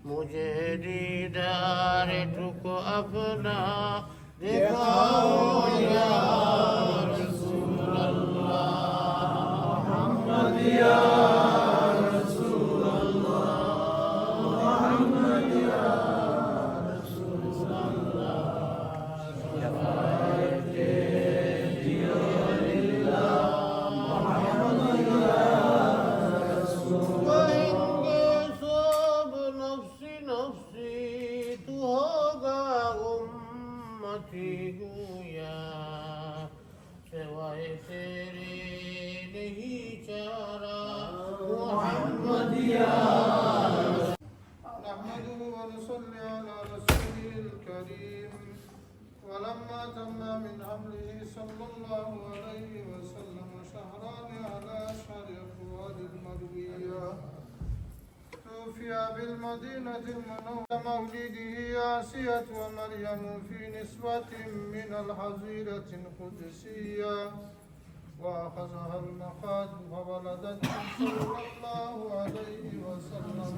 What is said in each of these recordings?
मुझे दीदार ठुको अपना दिखाओ या रसूल अल्लाह मोहम्मद या रसूल अल्लाह मोहम्मद या रसूल अल्लाह शफाअते दियो लिल्लाह मोहम्मद या रसूल कहेंगे सब नफ्सी नफ्सी तू होगा उम्मती गोया सिवाय तेरे नहीं चारा मोहम्मद या نحمده ونصلي على رسوله الكريم ولما تم من حمله صلى الله عليه وسلم شهران على أشهر أفوال المروية توفي بالمدينة المنورة مولده آسية ومريم في نسوة من الحظيرة القدسية وأخذها المخاض فولدت صلى الله عليه وسلم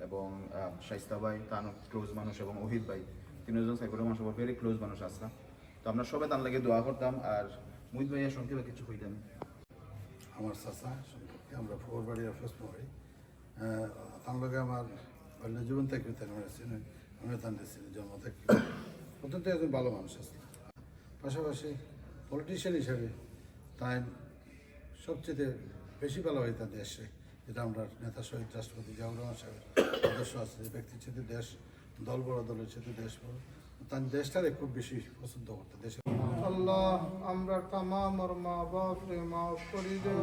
এবং শাইস্তা ভাই তার ক্লোজ মানুষ এবং ওহিদ ভাই তিনজন সাইকুলের মানুষ ভেরি ক্লোজ মানুষ আসলাম। তো আমরা সবাই তার লাগে দোয়া করতাম। আর মুহিদ ভাইয়ের সংক্ষেপে কিছু হইতাম। আমার চাচা সম্পর্কে আমরা ফোর বাড়ি অফিস পড়ি তার লগে আমার অন্য জীবন থেকে তার মেরেছেন আমি তার জন্ম থেকে অত্যন্ত একজন ভালো মানুষ আসলে। পাশাপাশি পলিটিশিয়ান হিসাবে তাই সবচেয়ে বেশি ভালো হয় তার দেশে, যেটা আমরা নেতা শহীদ রাষ্ট্রপতি জিয়াউর রহমান সাহেবের আদর্শ আছে যে ব্যক্তির চেয়ে দেশ, দল বড়, দলের চেয়ে দেশ বড়, তার দেশটারে খুব বেশি পছন্দ করতো দেশে। আল্লাহ আমরা তামাম আর মা বাপ রে মাফ করে দেও।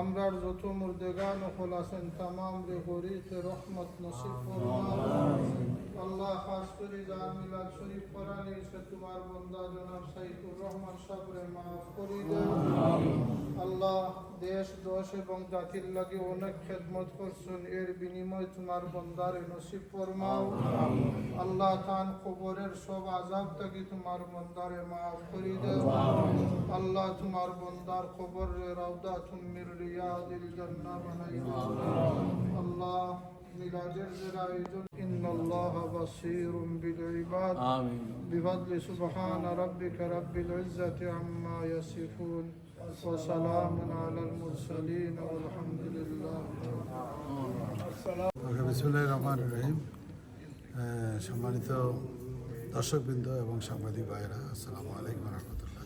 আমরা যত মুর্দেগান হল আছেন তামাম রে গরিতে রহমত নসিব ফরমাও। আল্লাহ খাস করে যার মিলাদ শরীফ করানি সে তোমার বন্দা জনাব সাইদুর রহমান সাহেব রে মাফ করে দেও। আল্লাহ দেশ দশ এবং জাতির লাগে অনেক খেদমত করছেন, এর বিনিময় তোমার বন্দারে নসিব ফরমাও। আল্লাহ তান কবরের সব আযাব থেকে তোমার বন্দারে মাফ করে দেও। আল্লাহ তোমার বন্দার কবর রে রাউদা মির রিয়াদিল জান্নাহ বানাই দাও। আল্লাহ মিলাদের যে আয়োজন ইন্নাল্লাহা বাসীরুম বিল ইবাদ বিফadli সুবহান রাব্বিকা রাব্বিল ইজ্জাতি আম্মা ইয়াসিফুন ওয়া সালামুন আলাল মুরসালিন ওয়ালহামদুলিল্লাহ। বিসমিল্লাহির রহমানির রহিম। সম্মানিত দর্শকবৃন্দ এবং সাংবাদিক ভাইয়েরা, আসসালামু আলাইকুম রহমতুল্লাহ।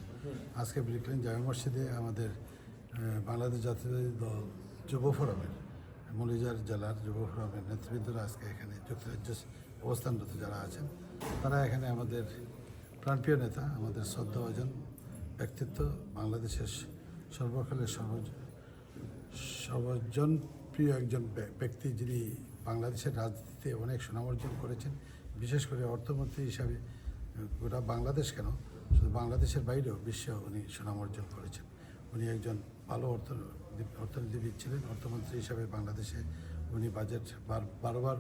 আজকে ব্রিকলেন জামে মসজিদে আমাদের বাংলাদেশ জাতীয়তাবাদী দল যুব ফোরামের মৌলভীবাজার জেলার যুব ফোরামের নেতৃবৃন্দরা আজকে এখানে যুক্তরাজ্যে অবস্থানরত যারা আছেন তারা এখানে আমাদের প্রাণপ্রিয় নেতা, আমাদের শ্রদ্ধাভাজন ব্যক্তিত্ব, বাংলাদেশের সর্বকালের সর্বজনপ্রিয় একজন ব্যক্তি, যিনি বাংলাদেশের রাজনীতিতে অনেক সুনাম অর্জন করেছেন, বিশেষ করে অর্থমন্ত্রী হিসাবে গোটা বাংলাদেশ কেন শুধু বাংলাদেশের বাইরেও বিশ্বে উনি সুনাম অর্জন করেছেন। উনি একজন ভালো অর্থনীতিবিদ ছিলেন। অর্থমন্ত্রী হিসাবে বাংলাদেশে উনি বাজেট বারবার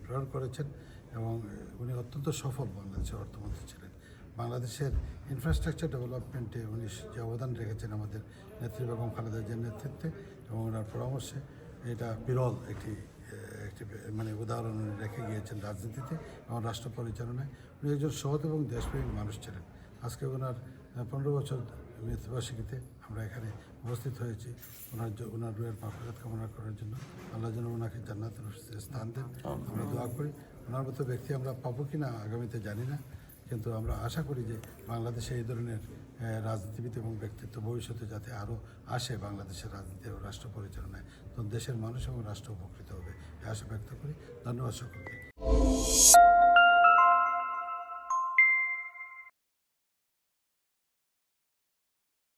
প্রেরণ করেছেন এবং উনি অত্যন্ত সফল বাংলাদেশের অর্থমন্ত্রী ছিলেন। বাংলাদেশের ইনফ্রাস্ট্রাকচার ডেভেলপমেন্টে উনি যে অবদান রেখেছেন আমাদের নেত্রী বেগম খালেদা জিয়ার নেতৃত্বে এবং ওনার পরামর্শে, এটা বিরল একটি মানে উদাহরণ রেখে গিয়েছেন রাজনীতিতে এবং রাষ্ট্র পরিচালনায়। উনি একজন সৎ এবং দেশপ্রেমিক মানুষ ছিলেন। আজকে ওনার 15 বছর মৃত্যুবার্ষিকীতে আমরা এখানে উপস্থিত হয়েছি ওনার রুহের মাগফিরাত কামনা করার জন্য। আল্লাহ যেন ওনাকে জান্নাতের স্থান দেন, আমরা দোয়া করি। ওনার মতো ব্যক্তি আমরা পাবো কি না আগামীতে জানি না, কিন্তু আমরা আশা করি যে বাংলাদেশে এই ধরনের রাজনীতিবিদ এবং ব্যক্তিত্ব ভবিষ্যতে যাতে আরও আসে বাংলাদেশের রাজনীতি ও রাষ্ট্র পরিচালনায়, তখন দেশের মানুষ এবং রাষ্ট্র উপকৃত হবে এই আশা ব্যক্ত করি। ধন্যবাদ সকলকে।